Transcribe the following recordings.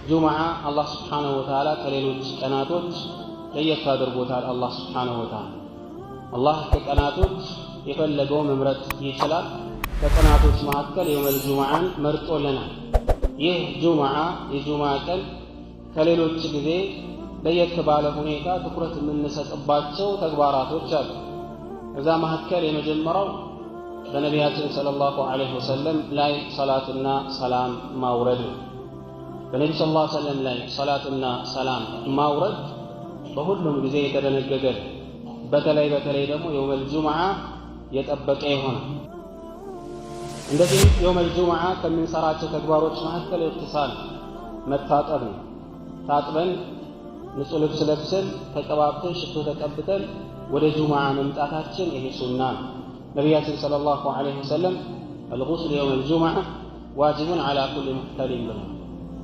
ጁምዓ አላህ ስብሓነሁ ወተዓላ ከሌሎች ቀናቶች ለየት አድርጎታል። አላህ ስብሓነሁ ወተዓላ አላህ ከቀናቶች የፈለገው መምረጥ ይችላል። ከቀናቶች መካከል የውመል ጁምዓን መርጦልናል። ይህ ጁምዓ የጁምዓ ቀን ከሌሎች ጊዜ ለየት ባለ ሁኔታ ትኩረት የምንሰጥባቸው ተግባራቶች አሉ። እዛ መካከል የመጀመሪያው በነቢያችን ሰለላሁ ዐለይሂ ወሰለም ላይ ሰላትና ሰላም ማውረድ ነው። በነቢ ሰለላሁ ዐለይሂ ወሰለም ላይ ሰላትና ሰላም ማውረድ በሁሉም ጊዜ የተደነገገ ነው። በተለይ ደግሞ የውመል ጁምዓ የጠበቀ ይሆናል። እንደዚህ የውመል ጁምዓ ከምንሰራቸው ተግባሮች መካከል ኢግቲሳል መታጠብ ነው። ታጥበን ንጹህ ልብስ ለብሰን ተቀባብተን ሽቶ ተቀብተን ወደ ጁምዓ መምጣታችን ይሄ ሱና ነው። ነቢያችን ሰለላሁ ዐለይሂ ወሰለም አልጉስል የውመል ጁምዓ ዋጅቡን ዐላ ኩሊ ሙሕተሊም ብለዋል።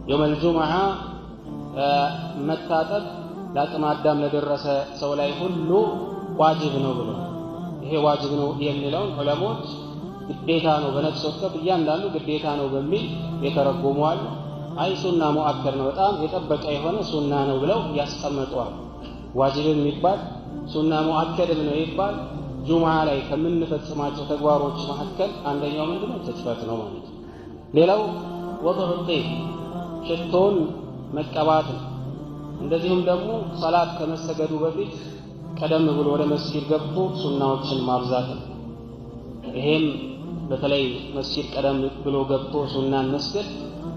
የውመል ጁምዓ መታጠብ ለአቅመ አዳም ለደረሰ ሰው ላይ ሁሉ ዋጅብ ነው ብለዋል። ይሄ ዋጅብ ነው የሚለውን ዑለሞች ግዴታ ነው በነፍስ ወከፍ እያንዳንዱ ግዴታ ነው በሚል የተረጎሙ አሉ። አይ ሱና ሙአከድ ነው በጣም የጠበቀ የሆነ ሱና ነው ብለው ያስቀምጠዋል። ዋጅብ የሚባል ሱና ሙአከድም ነው ይባል ጁምዓ ላይ ከምንፈጽማቸው ተግባሮች መካከል አንደኛው ምንድነው? ትጥፈት ነው ማለት ነው። ሌላው ወضع الطيب ሽቶን መቀባት ነው። እንደዚሁም ደግሞ ሰላት ከመሰገዱ በፊት ቀደም ብሎ ወደ መስጊድ ገብቶ ሱናዎችን ማብዛት ነው። ይሄም በተለይ መስጊድ ቀደም ብሎ ገብቶ ሱናን መስገድ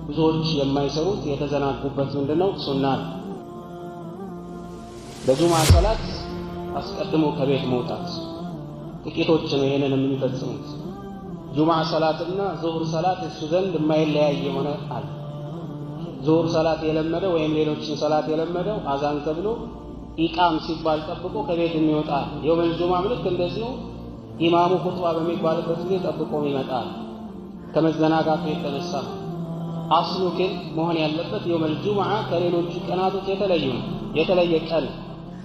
ብዙዎች የማይሰሩት የተዘናጉበት ምንድነው? ሱና ነው። በጁምዓ ሰላት አስቀድሞ ከቤት መውጣት ጥቂቶች ነው ይሄንን የሚፈጽሙት። ጁምዓ ሰላትና ዙህር ሰላት እሱ ዘንድ የማይለያይ የሆነ አለ። ዙህር ሰላት የለመደው ወይም ሌሎችን ሰላት የለመደው አዛን ተብሎ ኢቃም ሲባል ጠብቆ ከቤት የሚወጣ የውመል ጁምዓ ልክ እንደዚሁ ኢማሙ ኹጥባ በሚባልበት ጊዜ ጠብቆ ይመጣል። ከመዘናጋቱ የተነሳ አስሉ ግን መሆን ያለበት የውመል ጁምዓ ከሌሎቹ ቀናቶች የተለየ ቀን።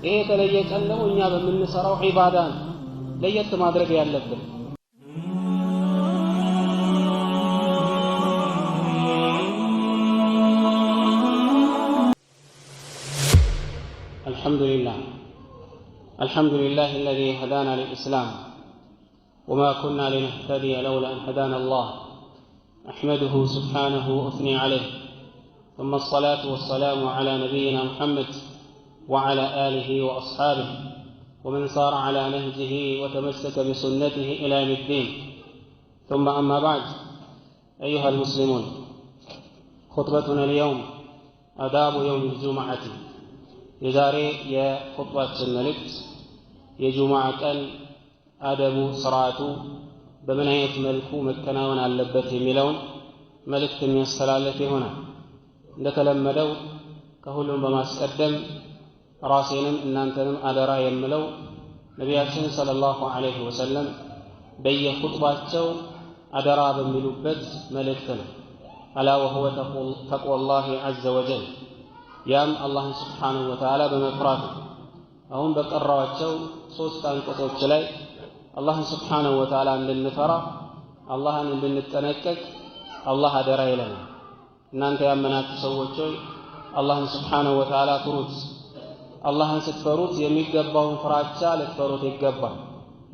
ይሄ የተለየ ቀን ደግሞ እኛ በምንሰራው ዒባዳ ለየት ማድረግ ያለብን። الحمد لله الذي هدانا للإسلام وما كنا لنهتدي لولا أن هدانا الله أحمده سبحانه وأثني عليه ثم الصلاة والسلام على نبينا محمد وعلى آله وأصحابه ومن صار على نهجه وتمسك بسنته إلى يوم الدين ثم أما بعد أيها المسلمون خطبتنا اليوم آداب يوم الجمعة የዛሬ የኹጥባችን መልእክት የጁምዓ ቀን አደቡ ስርዓቱ በምን አይነት መልኩ መከናወን አለበት የሚለውን መልእክት የሚያስተላልፍ ይሆናል። እንደተለመደው ከሁሉም በማስቀደም ራሴንም እናንተንም አደራ የምለው ነቢያችን ሰለላሁ ዐለይሂ ወሰለም በየኹጥባቸው አደራ በሚሉበት መልእክት ነው። አላ ወሁወ ተቅወላሂ ዐዘ ወጀል ያም አላህን ስብሓንሁ ወተዓላ በመፍራት አሁን በቀራዋቸው 3 አንቀጾች ላይ አላህን ስብሓንሁ ወተዓላ እንድንፈራ አላህን እንድንጠነቀቅ አላህ አደራ ይለናል። እናንተ ያመናችሁ ሰዎች ሆይ አላህን ስብሓንሁ ወተዓላ ፍሩት። አላህን ስትፈሩት የሚገባውን ፍራቻ ልትፈሩት ይገባል።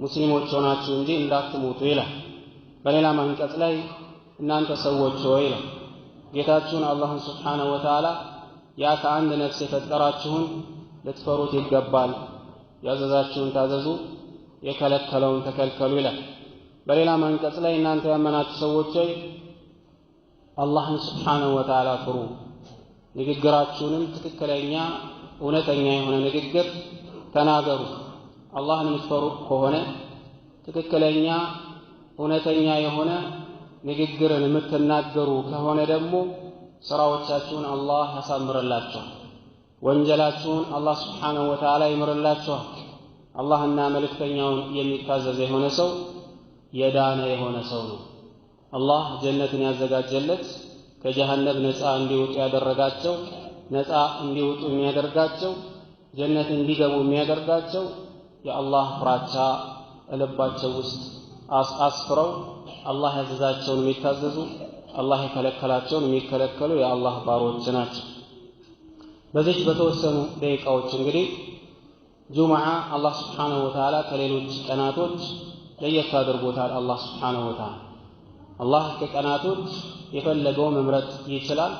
ሙስሊሞች ሆናችሁ እንጂ እንዳትሞቱ ይላል። በሌላም አንቀጽ ላይ እናንተ ሰዎች ሆይ ይላል ጌታችሁን አላህን ስብሓንሁ ወተዓላ ያ ከአንድ ነፍስ የፈጠራችሁን ልትፈሩት ይገባል። ያዘዛችሁን ታዘዙ፣ የከለከለውን ተከልከሉ ይላል። በሌላ አንቀጽ ላይ እናንተ ያመናችሁ ሰዎች ሆይ አላህን ስብሓንሁ ወተዓላ ፍሩ፣ ንግግራችሁንም ትክክለኛ እውነተኛ የሆነ ንግግር ተናገሩ። አላህን የምትፈሩ ከሆነ ትክክለኛ እውነተኛ የሆነ ንግግርን የምትናገሩ ከሆነ ደግሞ ስራዎቻችሁን አላህ ያሳምርላችኋል። ወንጀላችሁን አላህ ስብሓንሁ ወተዓላ ይምርላችኋል። አላህና መልእክተኛውን የሚታዘዝ የሆነ ሰው የዳነ የሆነ ሰው ነው። አላህ ጀነትን ያዘጋጀለት ከጀሃነም ነፃ እንዲወጡ ያደረጋቸው ነፃ እንዲወጡ የሚያደርጋቸው ጀነት እንዲገቡ የሚያደርጋቸው የአላህ ፍራቻ ልባቸው ውስጥ አስፍረው አላህ ያዘዛቸውን የሚታዘዙ አላህ የከለከላቸውን የሚከለከሉ የአላህ ባሮች ናቸው። በዚህ በተወሰኑ ደቂቃዎች እንግዲህ ጁምዓ አላህ Subhanahu Wa Ta'ala ከሌሎች ቀናቶች ለየት አድርጎታል። አላህ Subhanahu Wa Ta'ala አላህ ከቀናቶች የፈለገው መምረጥ ይችላል።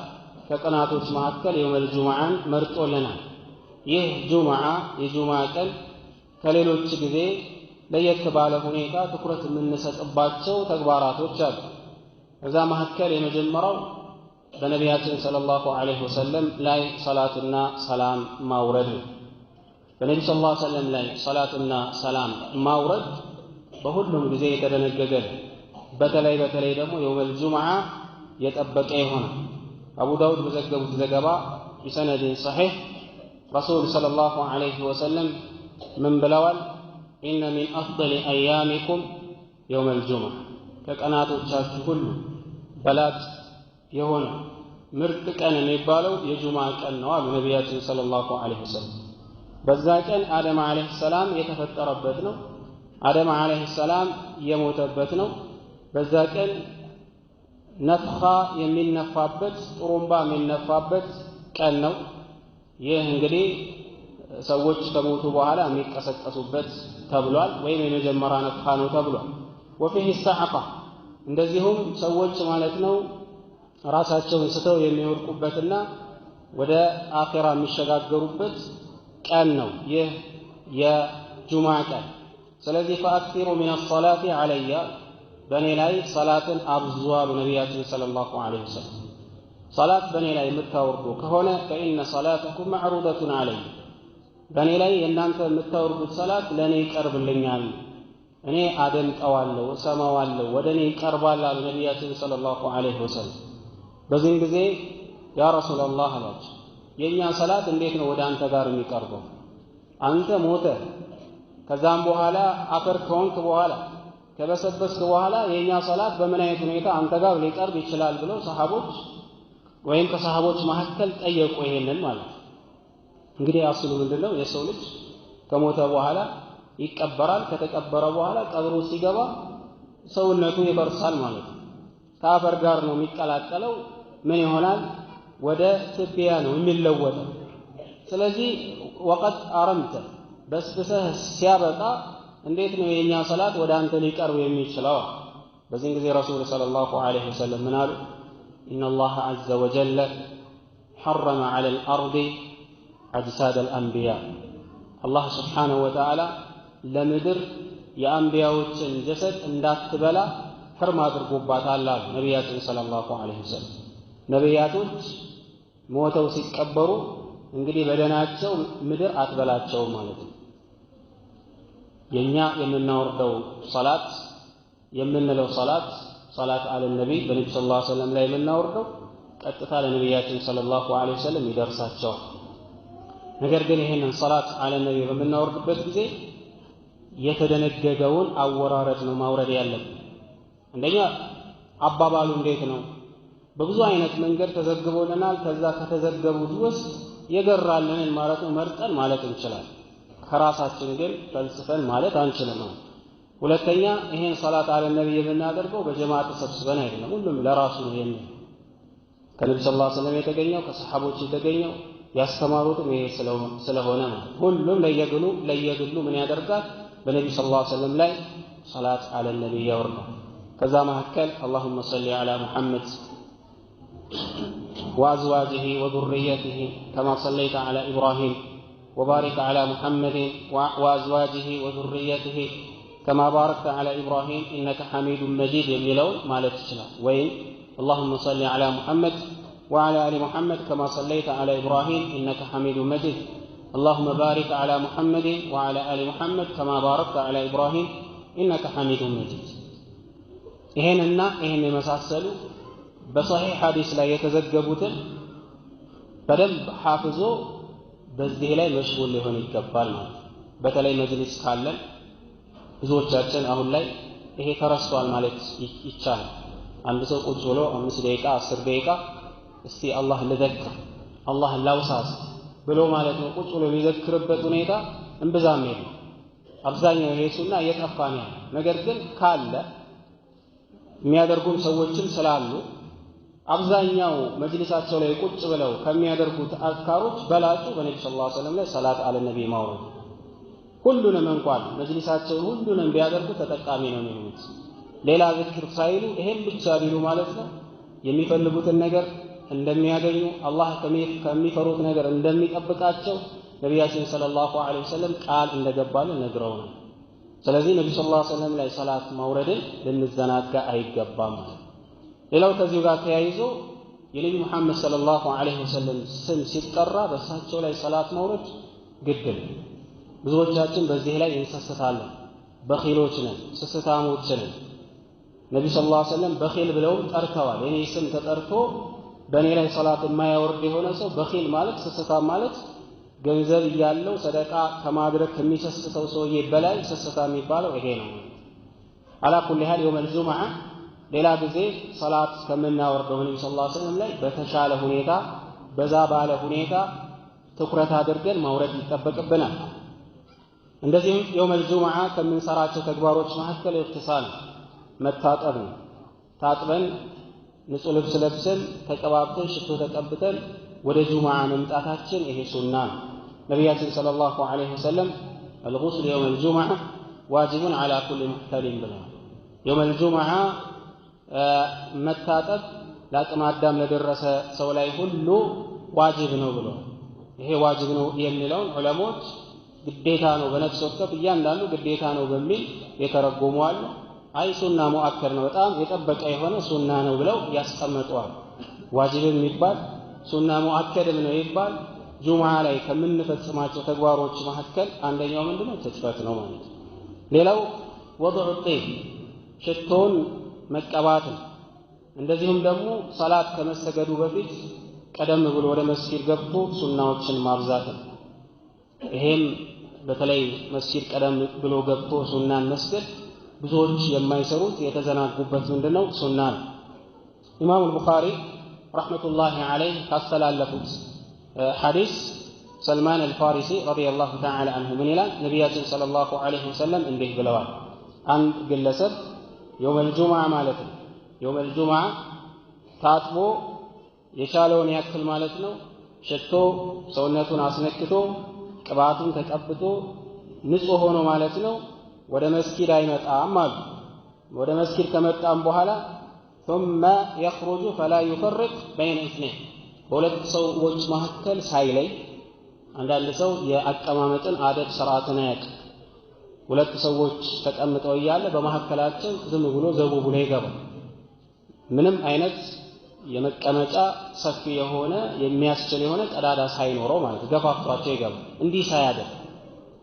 ከቀናቶች መካከል የውመል ጁምዓን መርጦልናል። ይህ ጁምዓ የጁምዓ ቀን ከሌሎች ጊዜ ለየት ባለ ሁኔታ ትኩረት የምንሰጥባቸው ተግባራቶች አሉ። እዛ መካከል የመጀመሪያው በነቢያችን ሰለላሁ ዐለይሂ ወሰለም ላይ ሰላትና ሰላም ማውረድ ነው። በነቢ ሰለላሁ ዐለይሂ ወሰለም ላይ ሰላትና ሰላም ማውረድ በሁሉም ጊዜ የተደነገገ ነው። በተለይ ደግሞ የውመል ጁምዓ የጠበቀ የሆነ አቡ ዳውድ በዘገቡት ዘገባ በሰነድ ሰሒህ ረሱል ሰለላሁ ዐለይሂ ወሰለም ምን ብለዋል? ኢነ ሚን አፍደሊ አያሚኩም የውመል ጁምዓ ከቀናቶቻችሁ ሁሉ በላጭ የሆነ ምርጥ ቀን የሚባለው የጁምዓ ቀን ነው አሉ ነቢያችን ሰለላሁ ዐለይሂ ወሰለም። በዛ ቀን አደም ዐለይሂ ሰላም የተፈጠረበት ነው። አደም ዐለይሂ ሰላም የሞተበት ነው። በዛ ቀን ነፍኻ የሚነፋበት ጥሩምባ የሚነፋበት ቀን ነው። ይህ እንግዲህ ሰዎች ከሞቱ በኋላ የሚቀሰቀሱበት ተብሏል፣ ወይም የመጀመሪያ ነፍኻ ነው ተብሏል። ወፊህ ሰዓቃ እንደዚሁም ሰዎች ማለት ነው ራሳቸውን ስተው የሚወድቁበትና ወደ አኺራ የሚሸጋገሩበት ቀን ነው ይህ የጁምዓ ቀን። ስለዚህ ፈአክሲሩ ሚነ ሰላቲ ዐለየ በእኔ ላይ ሰላትን አብዙ አሉ ነቢያችን ሰለላሁ ዐለይሂ ወሰለም። ሰላት በእኔ ላይ የምታወርዱ ከሆነ ፈኢነ ሰላተኩም መዕሩደቱን ዐለይ በእኔ ላይ የእናንተ የምታወርዱት ሰላት ለእኔ ይቀርብልኛል፣ እኔ አደምጠዋለሁ፣ እሰማዋለሁ፣ ወደ እኔ ይቀርባል አሉ ነቢያችን ሰለላሁ ዐለይሂ ወሰለም። በዚህም ጊዜ ያ ረሱላላህ አላቸው የእኛ ሰላት እንዴት ነው ወደ አንተ ጋር የሚቀርበው? አንተ ሞተ ከዛም በኋላ አፈር ከሆንክ በኋላ ከበሰበስክ በኋላ የእኛ ሰላት በምን አይነት ሁኔታ አንተ ጋር ሊቀርብ ይችላል ብለው ሰሃቦች ወይም ከሰሃቦች መካከል ጠየቁ። ይሄንን ማለት እንግዲህ አስሉ ምንድነው? የሰው ልጅ ከሞተ በኋላ ይቀበራል። ከተቀበረ በኋላ ቀብሩ ሲገባ ሰውነቱ ይፈርሳል ማለት ነው። ከአፈር ጋር ነው የሚቀላቀለው። ምን ይሆናል? ወደ ትቢያ ነው የሚለወጠው። ስለዚህ ወቀት አረምተ በስብሰህ ሲያበቃ እንዴት ነው የኛ ሰላት ወደ አንተ ሊቀርብ የሚችለው? በዚህ ጊዜ ረሱል ሰለላሁ ዐለይሂ ወሰለም ምን አሉ? ኢነላህ ዐዘ ወጀለ ሐረመ ዐለል አርዲ አጅሳደል አንቢያ አላህ ሱብሓነሁ ወተዓላ ለምድር የአንቢያዎችን ጀሰድ እንዳትበላ ሕርም አድርጎባታል አሉ ነቢያችን ሰለላሁ ዐለይሂ ወሰለም። ነቢያቶች ሞተው ሲቀበሩ እንግዲህ በደናቸው ምድር አትበላቸውም ማለት ነው። የኛ የምናወርደው ሰላት የምንለው ሰላት አለ ነብይ በነብዩ ሰለላሁ ዐለይሂ ወሰለም ላይ የምናወርደው ቀጥታ ለነቢያችን ሰለላሁ ዐለይሂ ወሰለም ይደርሳቸዋል። ነገር ግን ይሄንን ሰላት አለ ነብይ በምናወርድበት ጊዜ የተደነገገውን አወራረድ ነው ማውረድ ያለብን። አንደኛ አባባሉ እንዴት ነው? በብዙ አይነት መንገድ ተዘግቦልናል። ከዛ ከተዘገቡት ውስጥ የገራልንን ማለት ነው መርጠን ማለት እንችላለን። ከራሳችን ግን ፈልስፈን ማለት አንችልም ነው። ሁለተኛ ይሄን ሰላት አለ ነብይ የምናደርገው በጀማዓ ተሰብስበን አይደለም። ሁሉም ለራሱ ነው የሚል ከነብዩ ሰለላሁ ዐለይሂ ወሰለም የተገኘው ከሰሃቦች የተገኘው ያስተማሩትም ይሄ ስለሆነ ማለት ሁሉም ለየግሉ ምን ያደርጋል? በነብዩ ሰለላሁ ዐለይሂ ወሰለም ላይ ሰላት አለ ነብይ ያወርዳል። ከዛ መካከል اللهم صل على محمد وأزواجه وذريته كما صليت على إبراهيم وبارك على محمد وأزواجه وذريته كما باركت على إبراهيم إنك حميد مجيد የሚለውን ማለት ይችላል። ወይም اللهم صل على محمد وعلى آل محمد كما صليت على إبراهيم إنك حميد مجيد اللهم بارك على محمد وعلى آل محمد كما باركت على إبراهيم إنك حميد مجيد ይሄንና ይሄን የመሳሰሉ በሶሒህ ሐዲስ ላይ የተዘገቡትን በደንብ ሐፍዞ በዚህ ላይ መሽጉል ሊሆን ይገባል ማለት። በተለይ መጅሊስ ካለን ብዙዎቻችን አሁን ላይ ይሄ ተረስቷል ማለት ይቻላል። አንድ ሰው ቁጭ ብሎ 5 ደቂቃ 10 ደቂቃ እስቲ አላህ ልዘክር አላህ ላውሳስ ብሎ ማለት ነው ቁጭ ብሎ የሚዘክርበት ሁኔታ እንብዛም የለም። አብዛኛው ይሄ ሱና እየጠፋ ነው። ነገር ግን ካለ የሚያደርጉም ሰዎችም ስላሉ አብዛኛው መጅሊሳቸው ላይ ቁጭ ብለው ከሚያደርጉት አዝካሮች በላጩ በነብዩ ሰለላሁ ዐለይሂ ወሰለም ላይ ሰላት አለ ነቢ ማውረድ። ሁሉንም እንኳን መጅሊሳቸውን ሁሉንም ቢያደርጉ ተጠቃሚ ነው የሚሆኑት። ሌላ ዝክር ሳይሉ ይሄን ብቻ ቢሉ ማለት ነው የሚፈልጉትን ነገር እንደሚያገኙ አላህ ከሚፈሩት ነገር እንደሚጠብቃቸው ነቢያችን ሰለላሁ ዐለይሂ ወሰለም ቃል እንደገባልን ነግረውናል። ስለዚህ ነብዩ ሰለላሁ ዐለይሂ ወሰለም ላይ ሰላት ማውረድን ልንዘናጋ አይገባም። ሌላው ከዚሁ ጋር ተያይዞ የነብዩ መሐመድ ሰለላሁ ዐለይሂ ወሰለም ስም ሲጠራ በእሳቸው ላይ ሰላት ማውረድ ግድ ነው። ብዙዎቻችን በዚህ ላይ እንሰስታለን። በኺሎች ነን፣ ስስታሞች ነን። ነብዩ ሰለላሁ ዐለይሂ ወሰለም በኺል ብለው ጠርተዋል። የኔ ስም ተጠርቶ በእኔ ላይ ሰላት የማያወርድ የሆነ ሰው በኺል ማለት ስስታም ማለት ገንዘብ እያለው ሰደቃ ከማድረግ ከሚሰስተው ሰውዬ በላይ ስስታ የሚባለው ይሄ ነው። አላ ኩሊ ሐል የውመል ጁምዓ ሌላ ጊዜ ሰላት ከምናወርደው ነብዩ ሰለላሁ ዐለይሂ ወሰለም ላይ በተሻለ ሁኔታ በዛ ባለ ሁኔታ ትኩረት አድርገን ማውረድ ይጠበቅብናል። እንደዚህም የውመል ጁምዓ ከምንሰራቸው ተግባሮች መካከል ኢግቲሳል መታጠብ ነው። ታጥበን ንጹህ ልብስ ለብሰን ተቀባብተን ሽቶ ተቀብተን ወደ ጁምዓ መምጣታችን ይሄ ሱና ነው። ነቢያችን ሰለላሁ ዐለይሂ ወሰለም الغسل يوم الجمعة واجب على كل محتلم ብለዋል። የውመል ጁምዓ መታጠብ ለአቅመ አዳም ለደረሰ ሰው ላይ ሁሉ ዋጅብ ነው ብለዋል። ይሄ ዋጅብ ነው የሚለውን ዑለሞች ግዴታ ነው በነፍስ ወከፍ እያንዳንዱ ግዴታ ነው በሚል የተረጎሙ አሉ። አይ ሱና ሙአከር ነው በጣም የጠበቀ የሆነ ሱና ነው ብለው ያስቀምጠዋል። ዋጅብም ይባል ሱና ሙአከድም ነው ይባል። ጁምዓ ላይ ከምንፈጽማቸው ተግባሮች መካከል አንደኛው ምንድነው? ትጥበት ነው ማለት ነው። ሌላው ወضع الطيب ሽቶን መቀባት ነው። እንደዚሁም ደግሞ ሰላት ከመሰገዱ በፊት ቀደም ብሎ ወደ መስጊድ ገብቶ ሱናዎችን ማብዛት ነው። ይሄም በተለይ መስጊድ ቀደም ብሎ ገብቶ ሱናን መስገድ ብዙዎች የማይሰሩት የተዘናጉበት ምንድነው? ሱና ነው። ኢማሙ አልቡኻሪ ረሕመቱላሂ ዐለይህ ካስተላለፉት ሐዲስ ሰልማን አልፋሪሲ ረዲየላሁ ተዓላ አንሁ ምን ይላል? ነቢያችን ሰለላሁ ዐለይሂ ወሰለም እንዲህ ብለዋል። አንድ ግለሰብ የውመል ጁምዓ ማለት ነው የውመል ጁምዓ ታጥቦ የቻለውን ያክል ማለት ነው ሽቶ ሰውነቱን አስነክቶ ቅባቱን ተቀብቶ ንጹህ ሆኖ ማለት ነው ወደ መስጊድ አይመጣም አሉ። ወደ መስጊድ ከመጣም በኋላ ثم يخرج فلا يفرق بين اثنين በሁለት ሰዎች መካከል ሳይለይ። አንዳንድ ሰው የአቀማመጥን አደብ ስርዓትን አያውቅም። ሁለት ሰዎች ተቀምጠው እያለ በመካከላቸው ዝም ብሎ ዘቡ ብሎ ይገባል። ምንም አይነት የመቀመጫ ሰፊ የሆነ የሚያስችል የሆነ ቀዳዳ ሳይኖረው ማለት ገፋፍቷቸው ይገባል። እንዲህ ሳያደርግ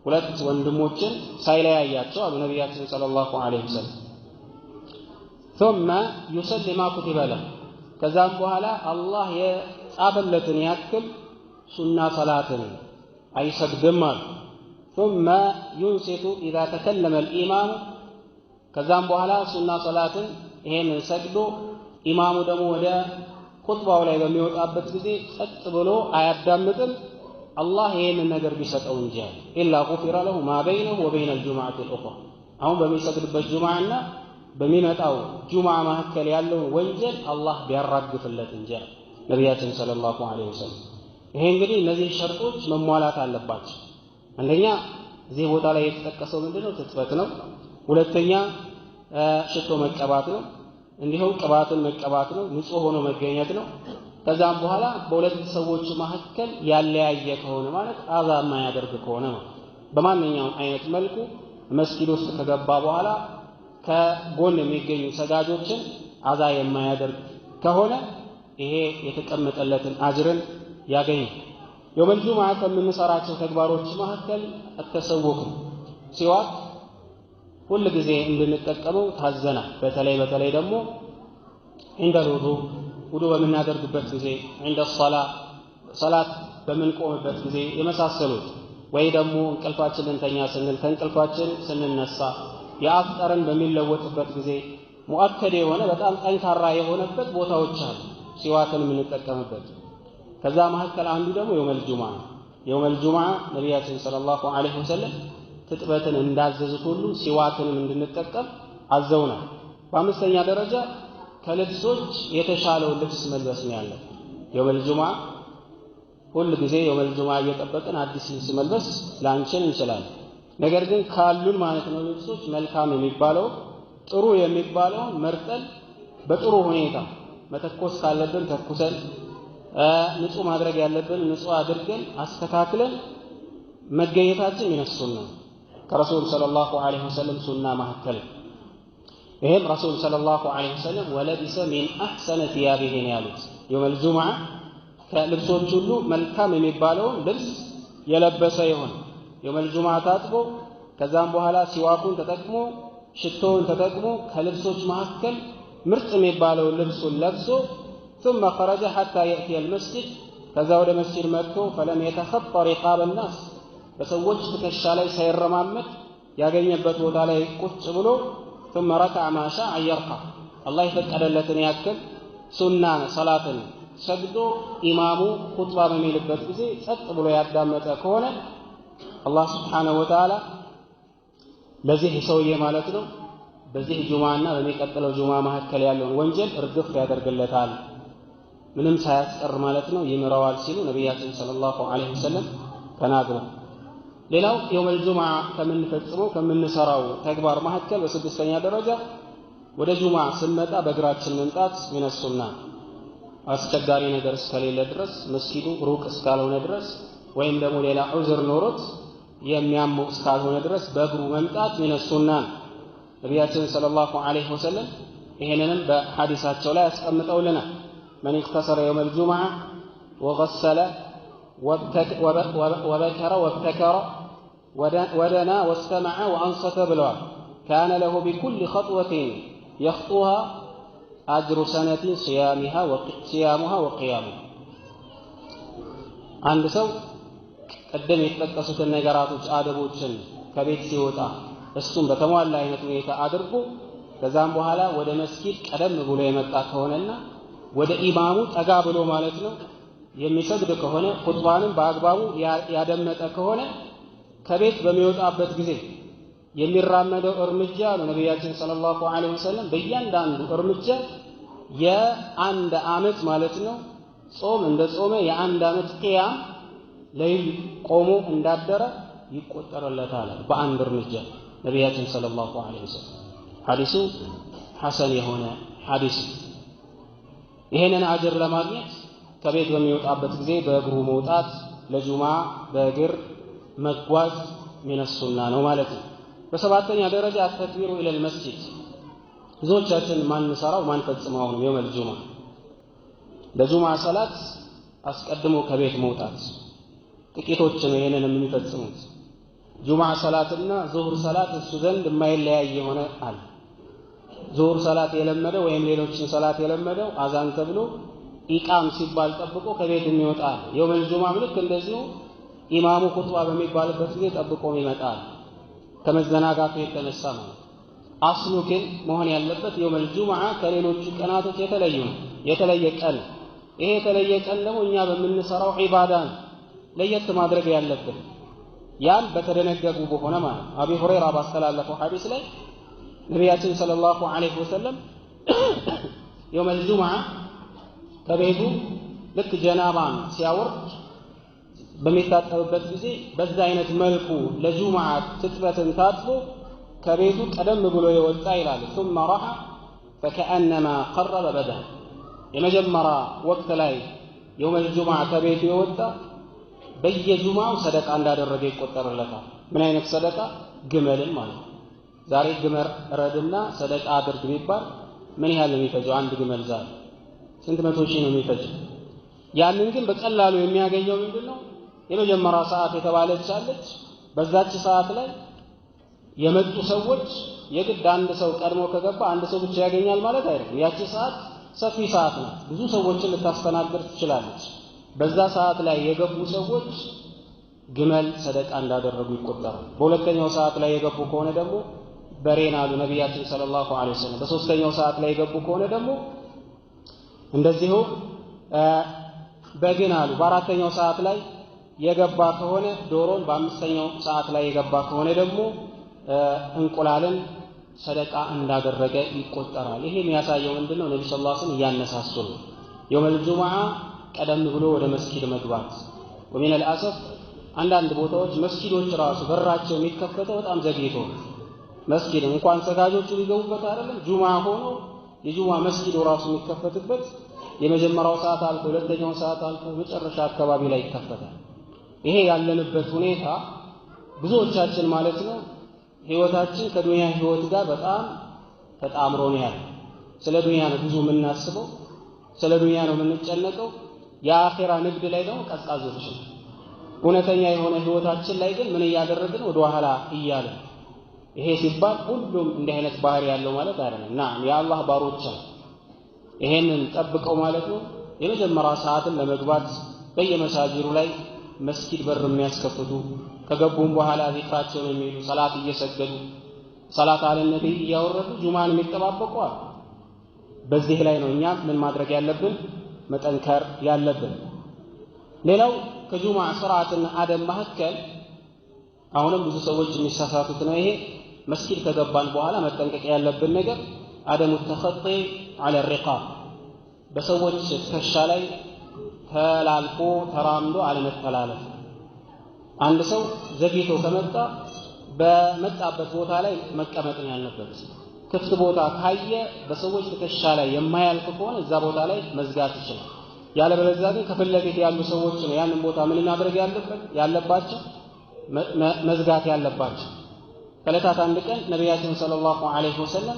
ሁለት ወንድሞችን ሳይለያያቸው አሉ ነቢያችን ሰለላሁ ዐለይሂ ወሰለም ثم يصلي ما كتب له ከዛም በኋላ አላህ የጻፈለትን ያክል ሱና ሰላትን አይሰግድም አሉ። ثم ينصت إذا تكلم الإمام ከዛም በኋላ ሱና ሰላትን ይሄንን ሰግዶ ኢማሙ ደግሞ ወደ ኹጥባው ላይ በሚወጣበት ጊዜ ጸጥ ብሎ አያዳምጥም። አላህ ይሄንን ነገር ቢሰጠው እንጂ ኢላ ጉፊረ ለሁ ማ በይነሁ ወበይነ الجمعة الأخرى አሁን በሚሰግድበት ጁምዓና በሚመጣው ጁምዓ መካከል ያለውን ወንጀል አላህ ቢያራግፍለት እንጂ ነቢያችን ሰለላሁ ዐለይሂ ወሰለም። ይሄ እንግዲህ እነዚህ ሸርጦች መሟላት አለባቸው። አንደኛ እዚህ ቦታ ላይ የተጠቀሰው ምንድነው? ትጥበት ነው። ሁለተኛ ሽቶ መቀባት ነው። እንዲሁም ቅባትን መቀባት ነው። ንጹህ ሆኖ መገኘት ነው። ከዛም በኋላ በሁለት ሰዎች መካከል ያለያየ ከሆነ ማለት አዛ የማያደርግ ከሆነ ነው። በማንኛውም አይነት መልኩ መስጊድ ውስጥ ከገባ በኋላ ከጎን የሚገኙ ሰጋጆችን አዛ የማያደርግ ከሆነ ይሄ የተቀመጠለትን አጅርን ያገኛል። የውመል ጁምዓ ከምንሰራቸው ተግባሮች መካከል ተሰውክ ሲዋክ ሁሉ ጊዜ እንድንጠቀመው ታዘናል። በተለይ ደግሞ عند الوضوء ውዱእ በምናደርግበት ጊዜ عند الصلاة ሰላት በምንቆምበት ጊዜ የመሳሰሉት ወይ ደግሞ እንቅልፋችን ልንተኛ ስንል ከእንቅልፋችን ስንነሳ የአፍ ጠረን በሚለወጥበት ጊዜ ሙአከድ የሆነ በጣም ጠንካራ የሆነበት ቦታዎች አሉ ሲዋክን የምንጠቀምበት። ከዛ መካከል አንዱ ደግሞ የውመል ጁምዓ ነው። የውመል ጁምዓ ነቢያችን ሰለላሁ ዐለይሂ ወሰለም ትጥበትን እንዳዘዙት ሁሉ ሲዋክንም እንድንጠቀም አዘውናል። በአምስተኛ ደረጃ ከልብሶች የተሻለው ልብስ መልበስ ነው ያለብን። የውመል ጁሙዓ ሁሉ ጊዜ የውመል ጁሙዓ እየጠበቅን አዲስ ልብስ መልበስ ላንችል እንችላለን። ነገር ግን ካሉን ማለት ነው ልብሶች መልካም የሚባለው ጥሩ የሚባለው መርጠን በጥሩ ሁኔታ መተኮስ ካለብን ተኩሰን ንጹህ ማድረግ ያለብን ንጹህ አድርገን አስተካክለን መገኘታችን ይነሱና ከረሱል ሰለላሁ ዐለይሂ ወሰለም ሱና መካከል ይሄም ረሱል ሰለላሁ ዐለይሂ ወሰለም ወለቢሰ ሚን አሕሰነ ቲያቢሂ ያሉት የውመል ጁሙዓ ከልብሶች ሁሉ መልካም የሚባለውን ልብስ የለበሰ ይሆን የውመል ጁሙዓ ታጥቦ ከዛም በኋላ ሲዋኩን ተጠቅሞ ሽቶውን ተጠቅሞ ከልብሶች መካከል ምርጥ የሚባለውን ልብሱን ለብሶ ثم خرج حتى يأتي المسجد ከዛ ወደ መስጂድ መጥቶ فلم يتخطى رقاب الناس በሰዎች ትከሻ ላይ ሳይረማመድ ያገኘበት ቦታ ላይ ቁጭ ብሎ ثم ركع ما شاء يركع አላህ የፈቀደለትን ያክል ሱና ሰላትን ሰግዶ ኢማሙ ኹጥባ በሚልበት ጊዜ ጸጥ ብሎ ያዳመጠ ከሆነ አላህ Subhanahu Wa Ta'ala ለዚህ ሰውዬ ማለት ነው በዚህ ጁማና በሚቀጥለው ጁማ መካከል ያለውን ወንጀል እርግፍ ያደርግለታል ምንም ሳያስቀር ማለት ነው ይምረዋል ሲሉ ነብያችን ሰለላሁ ዐለይሂ ወሰለም ተናግረው ሌላው የውመል ጁሙዓ ከምንፈጽመው ከምንሰራው ተግባር መካከል በስድስተኛ ደረጃ ወደ ጁሙዓ ስንመጣ በእግራችን መምጣት ምን ሱና አስቸጋሪ ነገር እስከሌለ ድረስ መስጊዱ ሩቅ እስካልሆነ ድረስ ወይም ደግሞ ሌላ ዑዝር ኖሮት የሚያመው እስካልሆነ ድረስ በእግሩ መምጣት ምን ሱና ነብያችን ሰለላሁ ዐለይሂ ወሰለም ይሄንንም በሐዲሳቸው ላይ አስቀምጠውልናል من اغتسل يوم الجمعة وغسل وبكر وابتكر ودنا واستمع وأنصت بلوى كان له بكل خطوة يخطوها أجر سنة صيامها وقيامها عند سو قدم يتلقصوا النجارات አደቦችን ከቤት ሲወጣ እሱም በተሟላ አይነት ሁኔታ አድርጎ ከዛም በኋላ ወደ መስጊድ ቀደም ብሎ የመጣ ከሆነና ወደ ኢማሙ ጠጋ ብሎ ማለት ነው የሚሰግድ ከሆነ ኹጥባንም በአግባቡ ያደመጠ ከሆነ ከቤት በሚወጣበት ጊዜ የሚራመደው እርምጃ ነብያችን ሰለላሁ ዐለይሂ ወሰለም በእያንዳንዱ እርምጃ የአንድ አመት ማለት ነው ጾም እንደ ጾመ የአንድ አመት ቂያም ለይል ቆሞ እንዳደረ ይቆጠርለታል በአንድ እርምጃ ነብያችን ሰለላሁ ዐለይሂ ወሰለም ሐዲሱ ሐሰን የሆነ ሐዲስ ይሄንን አጅር ለማግኘት ከቤት በሚወጣበት ጊዜ በእግሩ መውጣት ለጁማ በእግር መጓዝ ምን ሱና ነው ማለት ነው በሰባተኛ ደረጃ ተክቢሩ ኢለል መስጂድ ብዙዎቻችን ማንሰራው ማንፈጽመው ነው የውመል ጁሙዓ ለጁማ ሰላት አስቀድሞ ከቤት መውጣት ጥቂቶች ነው ይሄንን የሚፈጽሙት ጁማ ሰላትና ዙህር ሰላት እሱ ዘንድ የማይለያይ የሆነ አለ ዙህር ሰላት የለመደው ወይም ሌሎችን ሰላት የለመደው አዛን ተብሎ ኢቃም ሲባል ጠብቆ ከቤት የሚወጣ የውመል ጁሙዓ ልክ እንደዚሁ ኢማሙ ኹጥባ በሚባልበት ጊዜ ጠብቆ ይመጣል ከመዘናጋቱ የተነሳ ነው አስሉ ግን መሆን ያለበት የውመል ጁሙዓ ከሌሎች ቀናቶች የተለየ ቀን ይሄ የተለየ ቀን ደግሞ እኛ በምንሰራው ዒባዳ ለየት ማድረግ ያለብን ያን በተደነገጉ በሆነ ማለት አቢ ሁረይራ ባስተላለፈው ሐዲስ ላይ ነብያችን ሰለላሁ ዐለይሂ ወሰለም የውመል ጁሙዓ ከቤቱ ልክ ጀናባን ሲያወርድ በሚታጠብበት ጊዜ በዛ አይነት መልኩ ለጁሙዓ ትጥበትን ታጥቦ ከቤቱ ቀደም ብሎ የወጣ ይላል ثم راح فكأنما قرب بدن የመጀመሪያ ወቅት ላይ የውመል ጁሙዓ ከቤቱ የወጣ በየጁሙዓው ሰደቃ እንዳደረገ ይቆጠርለታል ምን አይነት ሰደቃ ግመልን ማለት ዛሬ ግመር ረድና ሰደቃ አድርግ ቢባል ምን ያህል ነው የሚፈጀው አንድ ግመል ዛሬ ስንት መቶ ሺህ ነው የሚፈጀው ያንን ግን በቀላሉ የሚያገኘው ምንድነው የመጀመሪያ ሰዓት የተባለች አለች በዛች ሰዓት ላይ የመጡ ሰዎች የግድ አንድ ሰው ቀድሞ ከገባ አንድ ሰው ብቻ ያገኛል ማለት አይደለም ያቺ ሰዓት ሰፊ ሰዓት ናት ብዙ ሰዎችን ልታስተናግድ ትችላለች በዛ ሰዓት ላይ የገቡ ሰዎች ግመል ሰደቃ እንዳደረጉ ይቆጠራል በሁለተኛው ሰዓት ላይ የገቡ ከሆነ ደግሞ በሬን አሉ ነብያችን ሰለላሁ ዐለይሂ ወሰለም በሶስተኛው ሰዓት ላይ የገቡ ከሆነ ደግሞ እንደዚሁ በግን አሉ በአራተኛው ሰዓት ላይ የገባ ከሆነ ዶሮን በአምስተኛው ሰዓት ላይ የገባ ከሆነ ደግሞ እንቁላልን ሰደቃ እንዳደረገ ይቆጠራል። ይሄ የሚያሳየው ምንድነው? ነብዩ ሰለላሁ ዐለይሂ ወሰለም ያነሳሱ ነው። የውመል ጁሙዓ ቀደም ብሎ ወደ መስጊድ መግባት። ወሚን አልአሰፍ አንዳንድ ቦታዎች መስጊዶች ራሱ በራቸው የሚከፈተው በጣም ዘግይቶ ነው። መስጊድ እንኳን ሰጋጆቹ ሊገቡበት አይደለም ጁሙዓ ሆኖ የጁሙዓ መስጊዱ ራሱ የሚከፈትበት የመጀመሪያው ሰዓት አልፎ ሁለተኛው ሰዓት አልፎ መጨረሻ አካባቢ ላይ ይከፈታል። ይሄ ያለንበት ሁኔታ ብዙዎቻችን ማለት ነው ህይወታችን ከዱንያ ህይወት ጋር በጣም ተጣምሮ ነው ያለው። ስለ ዱንያ ነው ብዙ የምናስበው፣ ስለ ዱንያ ነው የምንጨነቀው። የአኺራ ንግድ ላይ ደግሞ ቀዝቃዞች ነው። እውነተኛ የሆነ ህይወታችን ላይ ግን ምን እያደረግን ወደ ኋላ እያለን። ይሄ ሲባል ሁሉም እንዲህ አይነት ባህሪ ያለው ማለት አይደለም። ናም የአላህ ባሮች ይሄንን ጠብቀው ማለት ነው የመጀመሪያ ሰዓትን ለመግባት በየመሳጅሩ ላይ መስጊድ በር የሚያስከፍቱ ከገቡም በኋላ ዚክራቸውን የሚሉ ሰላት እየሰገዱ ሰላት አለ ነብይ እያወረዱ ጁማን የሚጠባበቁ አሉ። በዚህ ላይ ነው እኛ ምን ማድረግ ያለብን መጠንከር ያለብን። ሌላው ከጁማዓ ሥርዓትና አደብ መካከል አሁንም ብዙ ሰዎች የሚሳሳቱት ነው ይሄ መስጊድ ከገባን በኋላ መጠንቀቅ ያለብን ነገር አደሙ ተኸጢ على الرقاب በሰዎች ትከሻ ላይ ተላልፎ ተራምዶ አለመተላለፍ። አንድ ሰው ዘግይቶ ከመጣ በመጣበት ቦታ ላይ መቀመጥ ነው ያለበት። ክፍት ቦታ ካየ በሰዎች ትከሻ ላይ የማያልፍ ከሆነ እዛ ቦታ ላይ መዝጋት ይችላል። ያለበለዚያ ግን ከፊት ለፊት ያሉ ሰዎች ነው ያንን ቦታ ምን ማድረግ ያለባቸው መዝጋት ያለባቸው። ከዕለታት አንድ ቀን ነቢያችን ሰለላሁ ዐለይሂ ወሰለም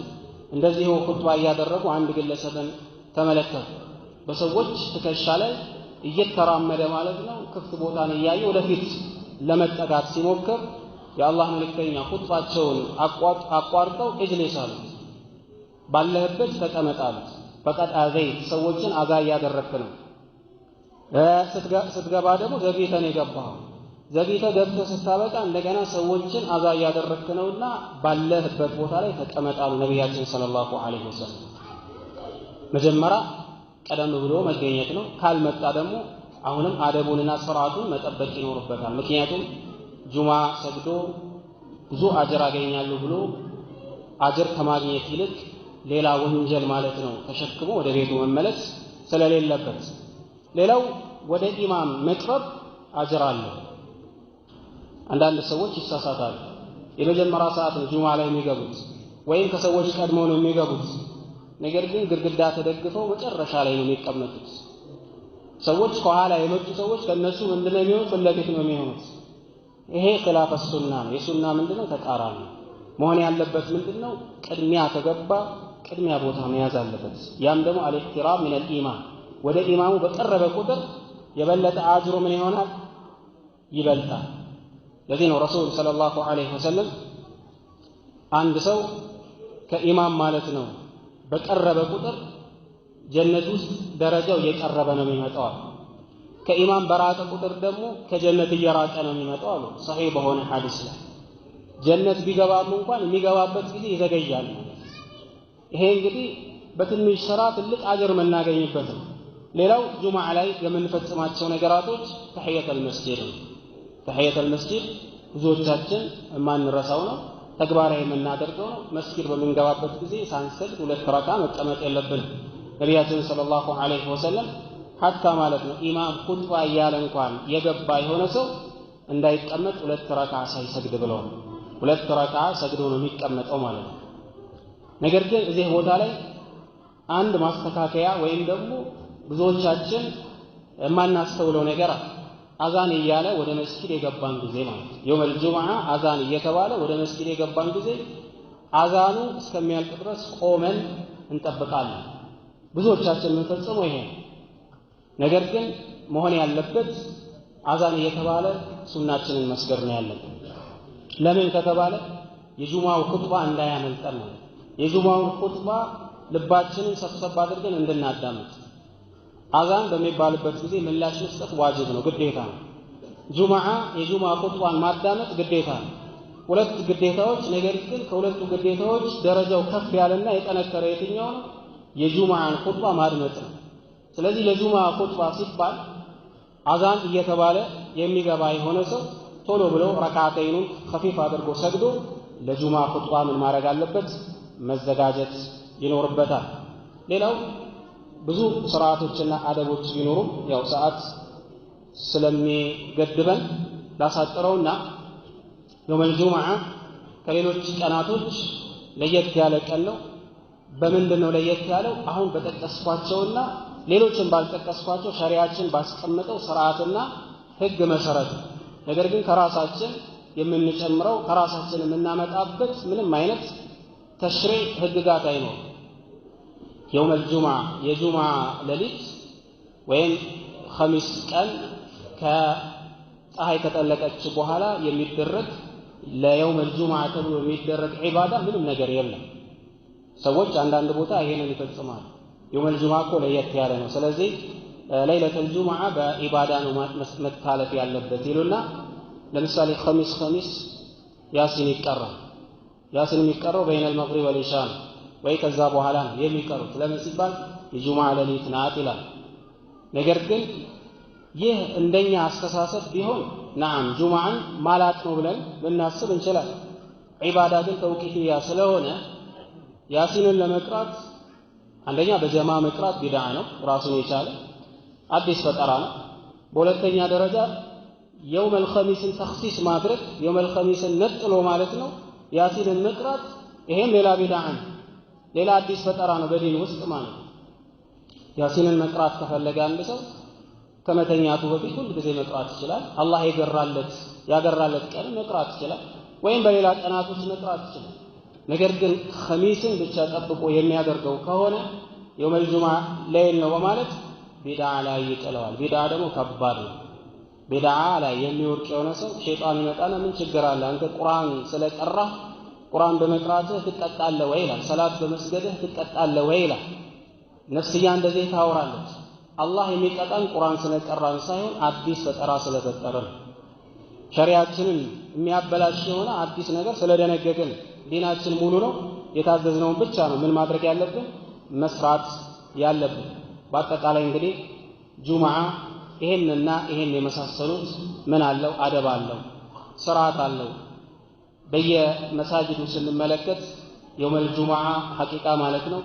እንደዚህ ኹጥባ እያደረጉ አንድ ግለሰብን ተመለከቱ። በሰዎች ትከሻ ላይ እየተራመደ ማለት ነው ክፍት ቦታን እያየ ወደፊት ለመጠጋት ሲሞክር የአላህ መልእክተኛ ኹጥባቸውን አቋርጠው እጅሊስ አሉት። ባለህበት ተቀመጥ አሉት። ፈቀድ አዘይት ሰዎችን አዛ እያደረግክ ነው። ስትገባ ደግሞ ዘግይተህ ነው የገባኸው። ዘግይተህ ገብተህ ስታበቃ እንደገና ሰዎችን አዛ እያደረግክ ነውና ባለህበት ቦታ ላይ ተቀመጥ አሉ ነቢያችን ሰለላሁ ዐለይሂ ወሰለም። መጀመሪያ ቀደም ብሎ መገኘት ነው። ካልመጣ ደግሞ አሁንም አደቡንና ሥርዓቱን መጠበቅ ይኖርበታል። ምክንያቱም ጁሙዓ ሰግዶ ብዙ አጅር አገኛለሁ ብሎ አጅር ከማግኘት ይልቅ ሌላ ወንጀል ማለት ነው ተሸክሞ ወደ ቤቱ መመለስ ስለሌለበት። ሌላው ወደ ኢማም መቅረብ አጅር አለው። አንዳንድ ሰዎች ይሳሳታሉ። የመጀመሪያ ሰዓት ነው ጁሙዓ ላይ የሚገቡት ወይም ከሰዎች ቀድመው ነው የሚገቡት። ነገር ግን ግድግዳ ተደግፈው መጨረሻ ላይ ነው የሚቀመጡት። ሰዎች ከኋላ የመጡ ሰዎች ከነሱ ምንድነው የሚሆኑት? ፍለፊት ነው የሚሆኑት። ይሄ ኺላፈ ሱና ነው። የሱና ምንድነው? ተቃራኒ መሆን ያለበት ምንድነው? ቅድሚያ ከገባ ቅድሚያ ቦታ መያዝ አለበት። ያም ደግሞ አልኢህቲራም من الإيمان ወደ ኢማሙ በቀረበ ቁጥር የበለጠ አጅሩ ምን ይሆናል? ይበልጣል። ለዚህ ነው ረሱል ሰለላሁ ዐለይሂ ወሰለም አንድ ሰው ከኢማም ማለት ነው በቀረበ ቁጥር ጀነት ውስጥ ደረጃው እየቀረበ ነው የሚመጣው። ከኢማም በራቀ ቁጥር ደግሞ ከጀነት እየራቀ ነው የሚመጣው አሉ ሰሒህ በሆነ ሐዲስ ላይ። ጀነት ቢገባም እንኳን የሚገባበት ጊዜ ይዘገያል። ይሄ እንግዲህ በትንሽ ሥራ ትልቅ አጅር የምናገኝበት ነው። ሌላው ጁሙዓ ላይ የምንፈጽማቸው ነገራቶች ተሕየተል መስጂድ ነው። ተሕየተል መስጂድ ብዙዎቻችን የማንረሳው ነው፣ ተግባራዊ የምናደርገው ነው። መስጊድ በምንገባበት ጊዜ ሳንሰግድ 2 ረካ መቀመጥ የለብንም። ነቢያችን ሰለላሁ ዐለይሂ ወሰለም ሐታ ማለት ነው ኢማም ኹጥባ እያለ እንኳን የገባ የሆነ ሰው እንዳይቀመጥ 2 ረካ ሳይሰግድ ብለዋል። 2 ረካ ሰግዶ ነው የሚቀመጠው ማለት ነው። ነገር ግን እዚህ ቦታ ላይ አንድ ማስተካከያ ወይም ደግሞ ብዙዎቻችን የማናስተውለው ነገር አዛን እያለ ወደ መስጊድ የገባን ጊዜ ማለት የውመል ጁሙዓ አዛን እየተባለ ወደ መስጊድ የገባን ጊዜ አዛኑ እስከሚያልቅ ድረስ ቆመን እንጠብቃለን። ብዙዎቻችን የምንፈጽመው ይሄ ነው። ነገር ግን መሆን ያለበት አዛን እየተባለ ሱናችንን መስገድ ነው ያለብን። ለምን ከተባለ የጁሙዓው ኹጥባ እንዳያመልጠን ነው። የጁሙዓውን ኹጥባ ልባችንን ሰብሰብ አድርገን እንድናዳምጥ። አዛን በሚባልበት ጊዜ ምላሽ መስጠት ዋጅብ ነው፣ ግዴታ ነው። የጁሙዓ ኹጥባን ማዳመጥ ግዴታ ነው። 2 ግዴታዎች። ነገር ግን ከሁለቱ ግዴታዎች ደረጃው ከፍ ያለና የጠነከረ የትኛው ነው? የጁሙዓን ኹጥባ ማድመጥ ነው። ስለዚህ ለጁሙዓ ኹጥባ ሲባል አዛን እየተባለ የሚገባ የሆነ ሰው ቶሎ ብሎ ረካዓተይኑን ኸፊፍ አድርጎ ሰግዶ ለጁማ ኹጥባ ምን ማድረግ አለበት? መዘጋጀት ይኖርበታል። ሌላው ብዙ ስርዓቶችና አደቦች ቢኖሩም ያው ሰዓት ስለሚገድበን ላሳጥረውና የውመል ጁሙዓ ከሌሎች ቀናቶች ለየት ያለ ቀን ነው። በምንድን ነው ለየት ያለው? አሁን በጠቀስኳቸውና ሌሎችን ባልጠቀስኳቸው ሸሪዓችን ባስቀመጠው ስርዓትና ህግ መሰረት፣ ነገር ግን ከራሳችን የምንጨምረው ከራሳችን የምናመጣበት ምንም አይነት ተሽሪዕ ህግጋት አይኖርም። የውመል ጁሙዓ የጁሙዓ ሌሊት ወይም ኸሚስ ቀን ከፀሐይ ከጠለቀች በኋላ የሚደረግ ለየውመል ጁሙዓ ተብሎ የሚደረግ ዒባዳ ምንም ነገር የለም። ሰዎች አንዳንድ ቦታ ይሄንን ይፈጽማሉ። የውመል ጁሙዓ እኮ ለየት ያለ ነው፣ ስለዚህ ለይለቱል ጁሙዓ በዒባዳ ነው መታለፍ ያለበት ይሉና ለምሳሌ ኸሚስ ያሲን ይቀራል። ያሲን የሚቀረው በይነል መግሪብ ወልኢሻ ነው ወይ ከዛ በኋላ ነው የሚቀሩት። ለምን ሲባል የጁሙዓ ሌሊት ናት ይላል። ነገር ግን ይህ እንደኛ አስተሳሰብ ቢሆን ነዓም ጁሙዓን ማላጥ ነው ብለን ልናስብ እንችላለን። ዒባዳ ግን ተውቂፍያ ስለሆነ ያሲንን ለመቅራት አንደኛ በጀማ መቅራት ቢድዓ ነው፣ ራሱን የቻለ አዲስ ፈጠራ ነው። በሁለተኛ ደረጃ የውመል ኸሚስን ተኽሲስ ማድረግ የውመል ኸሚስን ነጥሎ ማለት ነው ያሲንን መቅራት፣ ይሄም ሌላ ቢድዓ ነው፣ ሌላ አዲስ ፈጠራ ነው በዲን ውስጥ ማለት ነው። ያሲንን መቅራት ከፈለገ አንድ ሰው ከመተኛቱ በፊት ሁል ጊዜ መቅራት ይችላል። አላህ ያገራለት ቀን መቅራት ይችላል፣ ወይም በሌላ ቀናቶች መቅራት ይችላል። ነገር ግን ኸሚስን ብቻ ጠብቆ የሚያደርገው ከሆነ የውመል ጁሙዓ ሌሊት ነው በማለት ቢድዓ ላይ ይጥለዋል። ቢድዓ ደግሞ ከባድ ነው። ቢድዓ ላይ የሚወርቅ የሆነ ሰው ሸይጣን ይመጣና ምን ችግር አለ አንተ ቁርአን ስለቀራህ ቁርአን በመቅራትህ ትቀጣለህ ወይ ይላል። ሰላት በመስገድህ ትቀጣለህ ወይ ይላል። ነፍስያ እንደዚህ ታወራለች። አላህ የሚቀጣን ቁርአን ስለቀራን ሳይሆን አዲስ ፈጠራ ስለፈጠረን፣ ሸሪዓችንን የሚያበላሽ የሆነ አዲስ ነገር ስለደነገገን። ዲናችን ሙሉ ነው። የታዘዝነውን ብቻ ነው ምን ማድረግ ያለብን መስራት ያለብን። በአጠቃላይ እንግዲህ ጁሙዓ ይሄንና ይሄን የመሳሰሉት ምን አለው? አደብ አለው፣ ስርዓት አለው። በየመሳጅዱ ስንመለከት የውመል ጁሙዓ ሐቂቃ ማለት ነው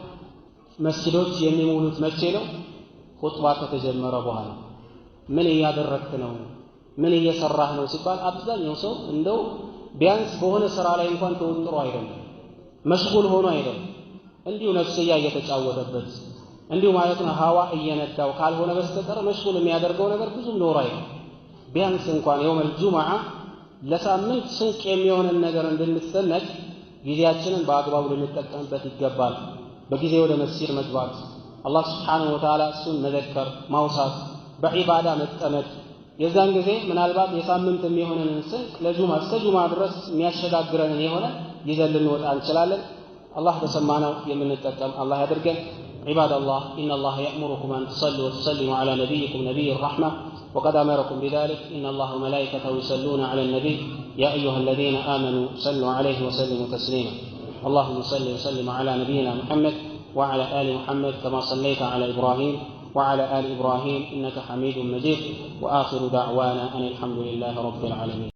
መስጊዶች የሚሞሉት መቼ ነው? ኹጥባ ከተጀመረ በኋላ። ምን እያደረግክ ነው? ምን እየሰራህ ነው ሲባል አብዛኛው ሰው እንደው ቢያንስ በሆነ ስራ ላይ እንኳን ተወጥሮ አይደለም፣ መሽጉል ሆኖ አይደለም፣ እንዲሁ ነፍስያ እየተጫወተበት እንዲሁ ማለት ነው ሀዋ እየነዳው ካልሆነ በስተቀር መሽጉል የሚያደርገው ነገር ብዙም ኖር አይደለም። ቢያንስ እንኳን የውመል ጁሙዓ ለሳምንት ስንቅ የሚሆንን ነገር እንድንሰነቅ ጊዜያችንን በአግባቡ ልንጠቀምበት ይገባል። በጊዜ ወደ መስጂድ መግባት፣ አላህ ስብሓነሁ ወተዓላ እሱን መዘከር፣ ማውሳት፣ በዒባዳ መጠመድ። የዛን ጊዜ ምናልባት የሳምንት የሚሆነንን ስንቅ ለጁሙዓ እስከ ጁሙዓ ድረስ የሚያሸጋግረንን የሆነ ይዘን ልንወጣ እንችላለን። አላህ በሰማነው የምንጠቀም አላህ ያድርገን። عباد الله إن الله يأمركم أن تصلوا وتسلموا على نبيكم نبي الرحمة وقد أمركم بذلك إن الله وملائكته يصلون على النبي يا أيها الذين آمنوا صلوا عليه وسلموا تسليما اللهم صل وسلم على نبينا محمد وعلى آل محمد كما صليت على إبراهيم وعلى آل إبراهيم إنك حميد مجيد وآخر دعوانا أن الحمد لله رب العالمين.